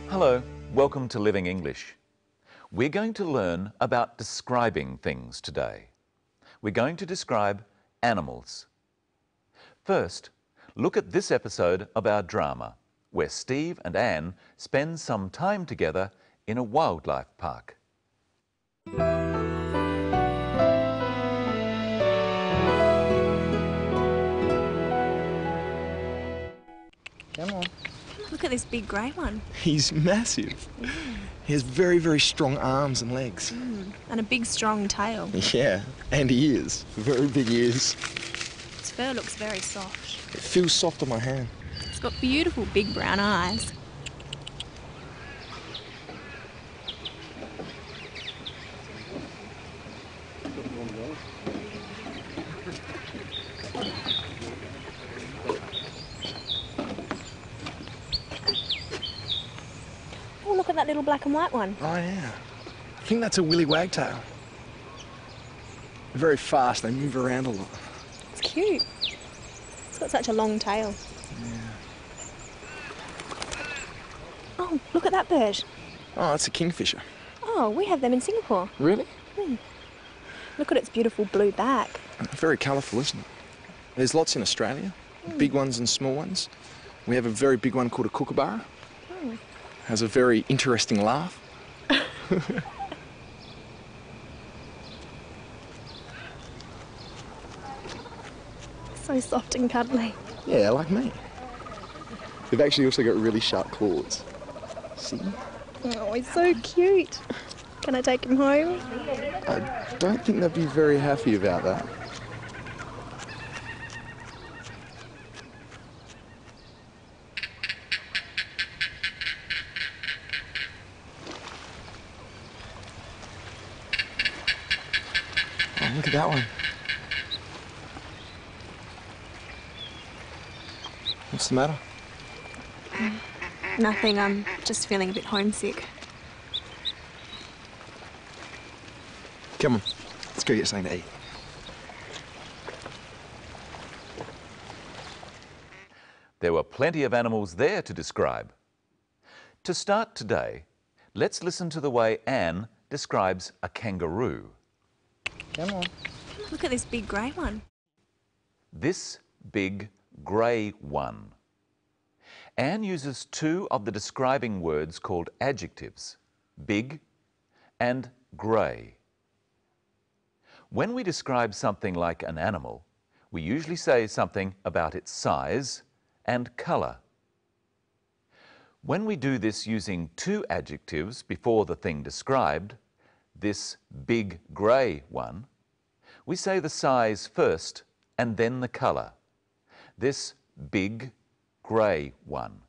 Hello, welcome to Living English. We're going to learn about describing things today. We're going to describe animals. First, look at this episode of our drama, where Steve and Anne spend some time together in a wildlife park. Come on. Look at this big grey one. He's massive. He has very, very strong arms and legs. And a big strong tail. Yeah, and ears. Very big ears. Its fur looks very soft. It feels soft on my hand. It's got beautiful big brown eyes. Oh, look at that little black and white one. Oh, yeah. I think that's a willy wagtail. They're very fast. They move around a lot. It's cute. It's got such a long tail. Yeah. Oh, look at that bird. Oh, it's a kingfisher. Oh, we have them in Singapore. Really? Look at its beautiful blue back. Very colourful, isn't it? There's lots in Australia, big ones and small ones. We have a very big one called a kookaburra. Has a very interesting laugh. So soft and cuddly. Yeah, like me. They've actually also got really sharp claws. See? Oh, he's so cute. Can I take him home? I don't think they'd be very happy about that. Oh, look at that one. What's the matter? Nothing, I'm just feeling a bit homesick. Come on, let's go get something to eat. There were plenty of animals there to describe. To start today, let's listen to the way Anne describes a kangaroo. Come on. Look at this big grey one. This big grey one. Anne uses two of the describing words called adjectives, big and grey. When we describe something like an animal, we usually say something about its size and colour. When we do this using two adjectives before the thing described, this big grey one, we say the size first and then the colour. This big grey one.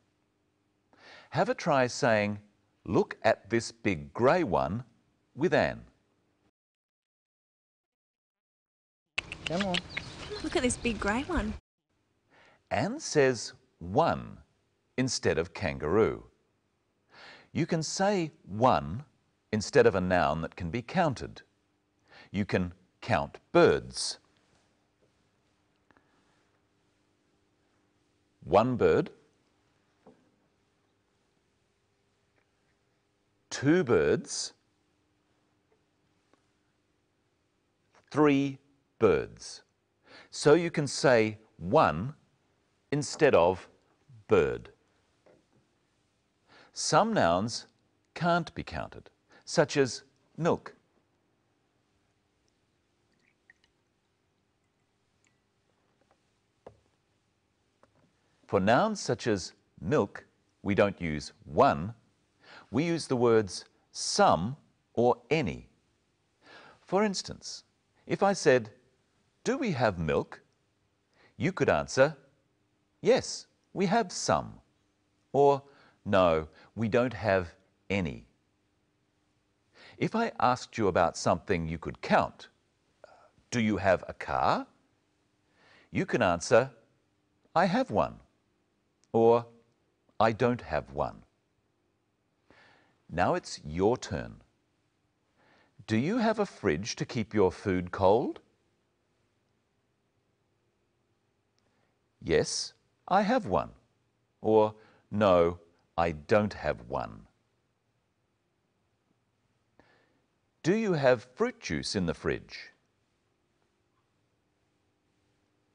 Have a try saying, "Look at this big grey one," with Anne. Come on. Look at this big grey one. Anne says one instead of kangaroo. You can say one instead of a noun that can be counted. You can count birds. One bird, two birds, three birds. So you can say one instead of bird. Some nouns can't be counted, such as milk. For nouns such as milk, we don't use one, we use the words some or any. For instance, if I said, "Do we have milk?" you could answer, "Yes, we have some," or "No, we don't have any." If I asked you about something you could count, "Do you have a car?" you can answer, "I have one," or "I don't have one." Now it's your turn. Do you have a fridge to keep your food cold? Yes, I have one. Or, no, I don't have one. Do you have fruit juice in the fridge?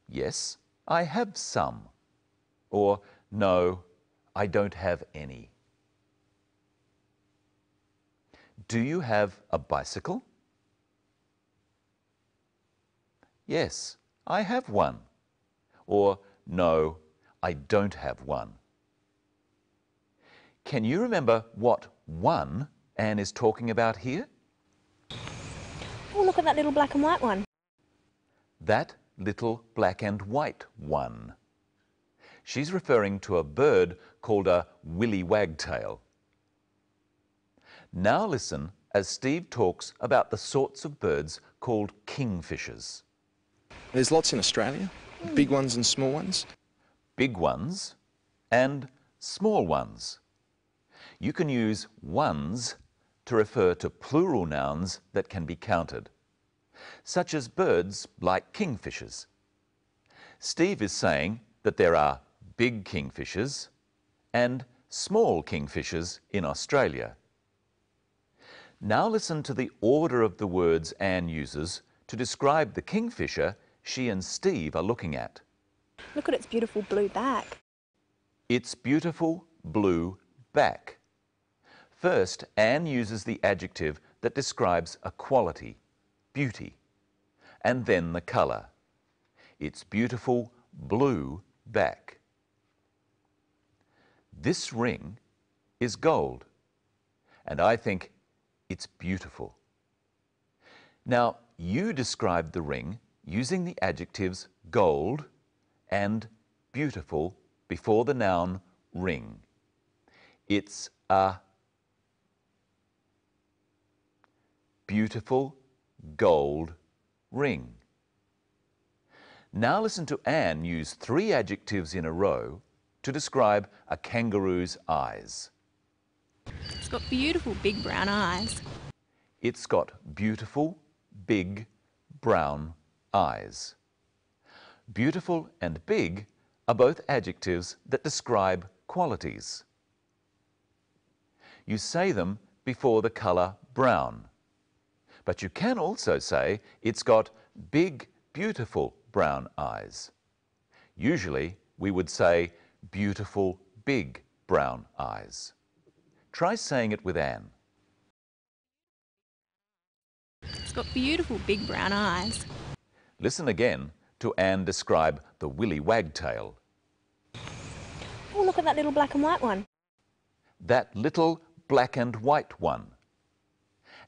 Yes, I have some. Or no, I don't have any. Do you have a bicycle? Yes, I have one. Or no, I don't have one. Can you remember what one Anne is talking about here? Oh, look at that little black and white one. That little black and white one. She's referring to a bird called a willy wagtail. Now listen as Steve talks about the sorts of birds called kingfishers. There's lots in Australia, big ones and small ones. Big ones and small ones. You can use ones to refer to plural nouns that can be counted, such as birds like kingfishers. Steve is saying that there are big kingfishers and small kingfishers in Australia. Now listen to the order of the words Anne uses to describe the kingfisher she and Steve are looking at. Look at its beautiful blue back. Its beautiful blue back. First, Anne uses the adjective that describes a quality, beauty, and then the colour. Its beautiful blue back. This ring is gold, and I think it's beautiful. Now, you describe the ring using the adjectives gold and beautiful before the noun ring. It's a beautiful gold ring. Now listen to Anne use 3 adjectives in a row to describe a kangaroo's eyes. It's got beautiful big brown eyes. It's got beautiful, big, brown eyes. Beautiful and big are both adjectives that describe qualities. You say them before the colour brown. But you can also say it's got big, beautiful brown eyes. Usually we would say beautiful, big brown eyes. Try saying it with Anne. It's got beautiful big brown eyes. Listen again to Anne describe the willy wagtail. Oh, look at that little black and white one. That little black and white one.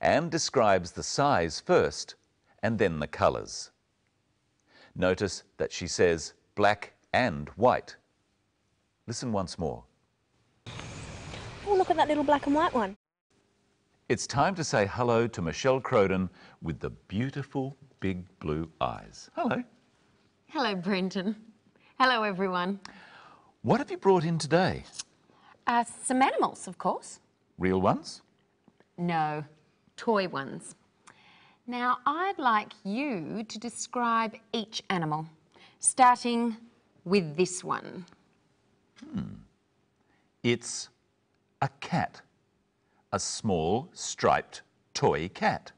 Anne describes the size first and then the colours. Notice that she says black and white. Listen once more. Oh, look at that little black and white one. It's time to say hello to Michelle Crowden with the beautiful big blue eyes. Hello. Hello, Brenton. Hello, everyone. What have you brought in today? Some animals, of course. Real ones? No, toy ones. Now, I'd like you to describe each animal, starting with this one. It's a cat. A small striped toy cat.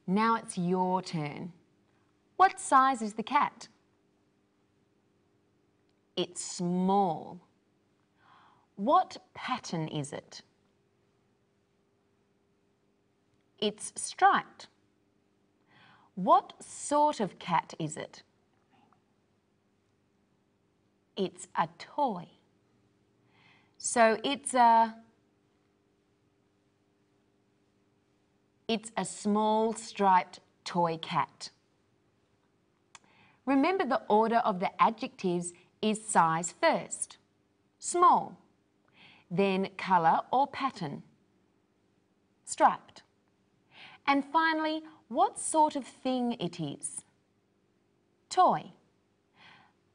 Now it's your turn. What size is the cat? It's small. What pattern is it? It's striped. What sort of cat is it? It's a toy. So it's a small striped toy cat. Remember, the order of the adjectives is size first, small, then colour or pattern, striped, and finally what sort of thing it is, toy,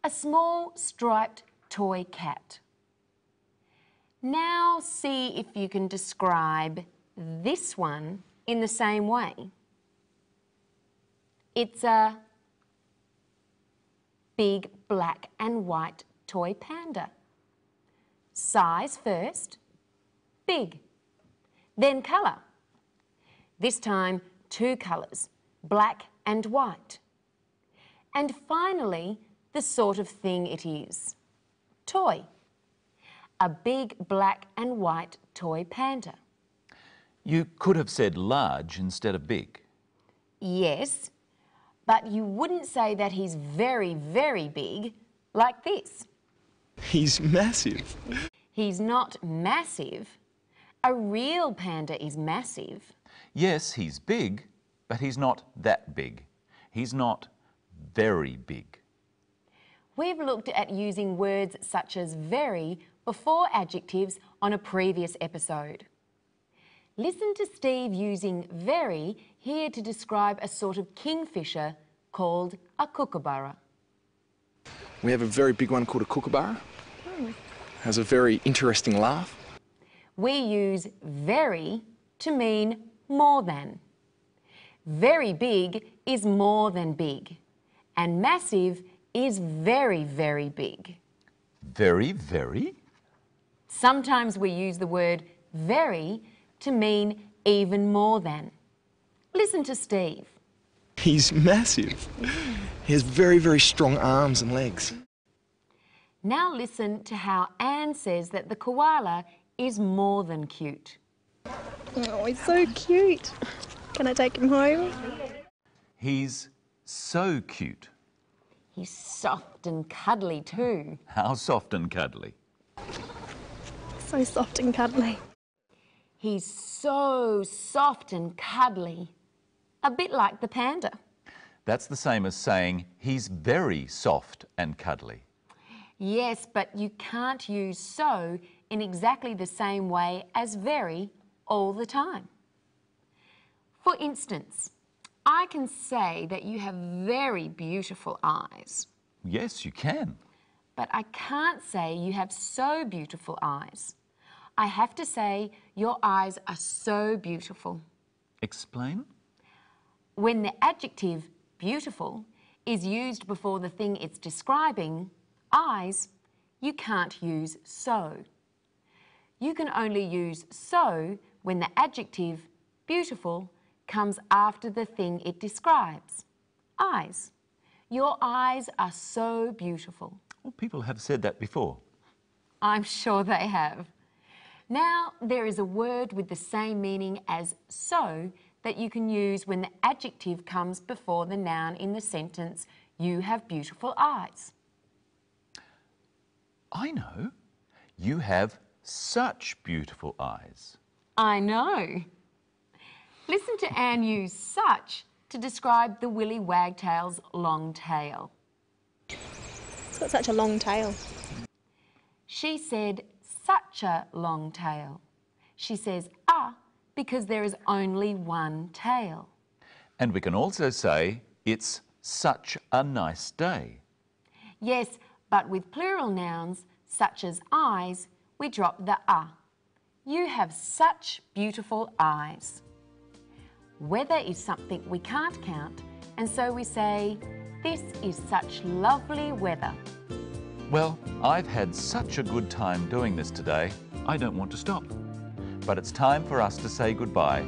a small striped toy cat. Now see if you can describe this one in the same way. It's a big black and white toy panda. Size first, big, then colour, This time, 2 colours, black and white. And finally, the sort of thing it is. Toy. A big black and white toy panda. You could have said large instead of big. Yes, but you wouldn't say that he's very, very big like this. He's massive. He's not massive. A real panda is massive. Yes, he's big, but he's not that big. He's not very big. We've looked at using words such as very before adjectives on a previous episode. Listen to Steve using very here to describe a sort of kingfisher called a kookaburra. We have a very big one called a kookaburra. Has a very interesting laugh. We use very to mean more than. Very big is more than big, and massive is very, very big. Very, very? Sometimes we use the word very to mean even more than. Listen to Steve. He's massive. He has very, very strong arms and legs. Now listen to how Anne says that the koala is more than cute. Oh, he's so cute. Can I take him home? He's so cute. He's soft and cuddly too. How soft and cuddly. So soft and cuddly. He's so soft and cuddly. A bit like the panda. That's the same as saying he's very soft and cuddly. Yes, but you can't use so in exactly the same way as very all the time. For instance, I can say that you have very beautiful eyes, Yes, you can. but I can't say you have so beautiful eyes. I have to say your eyes are so beautiful. Explain? When the adjective beautiful is used before the thing it's describing, eyes, you can't use so. You can only use so when the adjective beautiful comes after the thing it describes. Eyes. Your eyes are so beautiful. Well, people have said that before. I'm sure they have. Now, there is a word with the same meaning as so that you can use when the adjective comes before the noun in the sentence, you have beautiful eyes. I know. You have such beautiful eyes. I know. Listen to Anne use such to describe the Willy Wagtail's long tail. It's got such a long tail. She said such a long tail. She says because there is only one tail. And we can also say it's such a nice day. Yes, but with plural nouns such as eyes, we drop the You have such beautiful eyes. Weather is something we can't count, and so we say, this is such lovely weather. Well, I've had such a good time doing this today, I don't want to stop. But it's time for us to say goodbye.